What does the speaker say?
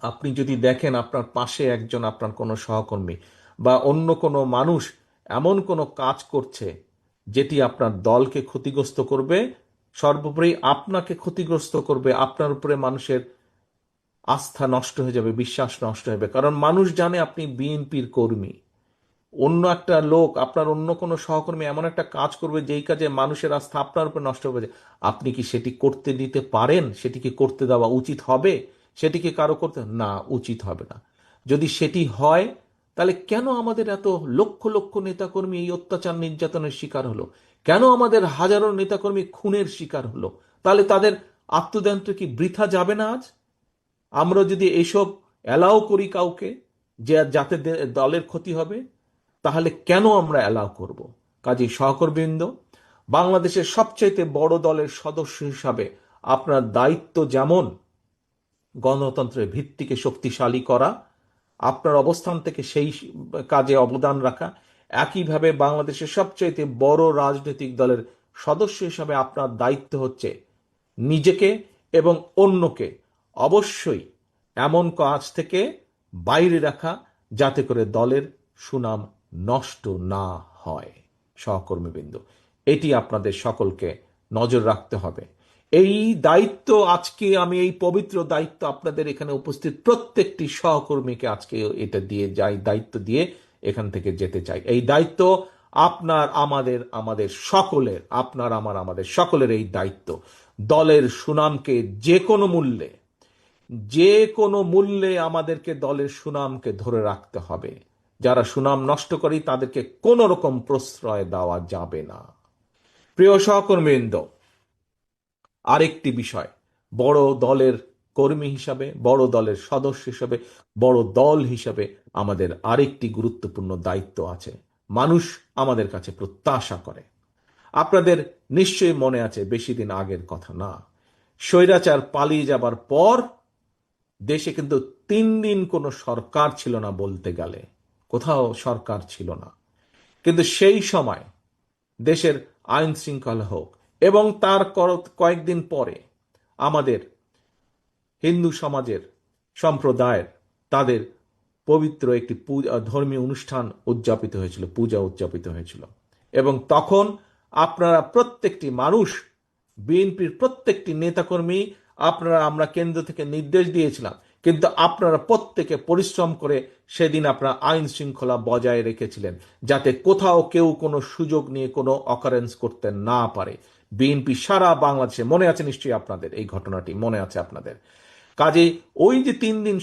আপনি যদি দেখেন আপনার পাশে একজন আপনার কোনো সহকর্মী বা অন্য কোনো মানুষ এমন কোনো কাজ করছে যেটি আপনার দলকে ক্ষতিগ্রস্ত করবে, সর্বোপরি আপনাকে ক্ষতিগ্রস্ত করবে, আপনার উপরে মানুষের আস্থা নষ্ট হয়ে যাবে, বিশ্বাস নষ্ট হবে, কারণ মানুষ জানে আপনি বিএনপির কর্মী। অন্য একটা লোক, আপনার অন্য কোনো সহকর্মী এমন একটা কাজ করবে যেই কাজে মানুষের আস্থা আপনার উপর নষ্ট হবে, আপনি কি সেটি করতে দিতে পারেন? সেটি কি করতে দেওয়া উচিত হবে? সেটি কি কারো করতে, না, উচিত হবে না। যদি সেটি হয়, তাহলে কেন আমাদের এত লক্ষ লক্ষ নেতাকর্মী এই অত্যাচার নির্যাতনের শিকার হলো? কেন আমাদের হাজারো নেতাকর্মী খুনের শিকার হলো? তাহলে তাদের আত্মদানটা কি বৃথা যাবে না আজ? আমরা যদি এইসব অ্যালাউ করি কাউকে, যে যাতে দলের ক্ষতি হবে, তাহলে কেন আমরা অ্যালাউ করব? কাজী সহকর্মীবৃন্দ, বাংলাদেশের সবচাইতে বড় দলের সদস্য হিসাবে আপনার দায়িত্ব যেমন গণতন্ত্রের ভিত্তিকে শক্তিশালী করা, আপনার অবস্থান থেকে সেই কাজে অবদান রাখা, একইভাবে বাংলাদেশের সবচাইতে বড় রাজনৈতিক দলের সদস্য হিসাবে আপনার দায়িত্ব হচ্ছে নিজেকে এবং অন্যকে অবশ্যই এমন কাজ থেকে বাইরে রাখা, যাতে করে দলের সুনাম নষ্ট না হয়। সহকর্মীবৃন্দ, এটি আপনাদের সকলকে নজর রাখতে হবে। এই দায়িত্ব আজকে আমি, এই পবিত্র দায়িত্ব আপনাদের এখানে উপস্থিত প্রত্যেকটি সহকর্মীকে আজকে এটা দিয়ে যাই, দায়িত্ব দিয়ে এখান থেকে যেতে চাই। এই দায়িত্ব আপনার, আমাদের, আমাদের সকলের, আপনার আমার আমাদের সকলের এই দায়িত্ব। দলের সুনামকে যে কোনো মূল্যে, যে কোনো মূল্যে আমাদেরকে দলের সুনামকে ধরে রাখতে হবে। যারা সুনাম নষ্ট করে তাদেরকে কোনো রকম প্রশ্রয় দেওয়া যাবে না। প্রিয় সহকর্মীবৃন্দ, আরেকটি বিষয়, বড় দলের কর্মী হিসাবে, বড় দলের সদস্য হিসাবে, বড় দল হিসাবে আমাদের আরেকটি গুরুত্বপূর্ণ দায়িত্ব আছে। মানুষ আমাদের কাছে প্রত্যাশা করে। আপনাদের নিশ্চয়ই মনে আছে, বেশি দিন আগের কথা না, স্বৈরাচার পালিয়ে যাবার পর দেশে কিন্তু 3 দিন কোনো সরকার ছিল না, বলতে গেলে কোথাও সরকার ছিল না। কিন্তু সেই সময় দেশের আইন শৃঙ্খলা হোক, এবং তার কয়েকদিন পরে আমাদের হিন্দু সমাজের সম্প্রদায়ের তাদের পবিত্র একটি ধর্মীয় অনুষ্ঠান উদযাপিত হয়েছিল, পূজা উদযাপিত হয়েছিল। এবং তখন আপনারা প্রত্যেকটি মানুষ, বিএনপির প্রত্যেকটি নেতাকর্মী, আপনারা, আমরা কেন্দ্র থেকে নির্দেশ দিয়েছিলাম, কিন্তু আপনারা প্রত্যেকে পরিশ্রম করে সেদিন আপনারা আইন শৃঙ্খলা বজায় রেখেছিলেন, যাতে কোথাও কেউ কোনো সুযোগ নিয়ে কোনো অকারেন্স করতে না পারে। বিএনপি সারা বাংলাদেশে, মনে আছে নিশ্চয়ই আপনাদের, এই ঘটনাটি মনে আছে আপনাদের। কাজে ওই যে 3 দিন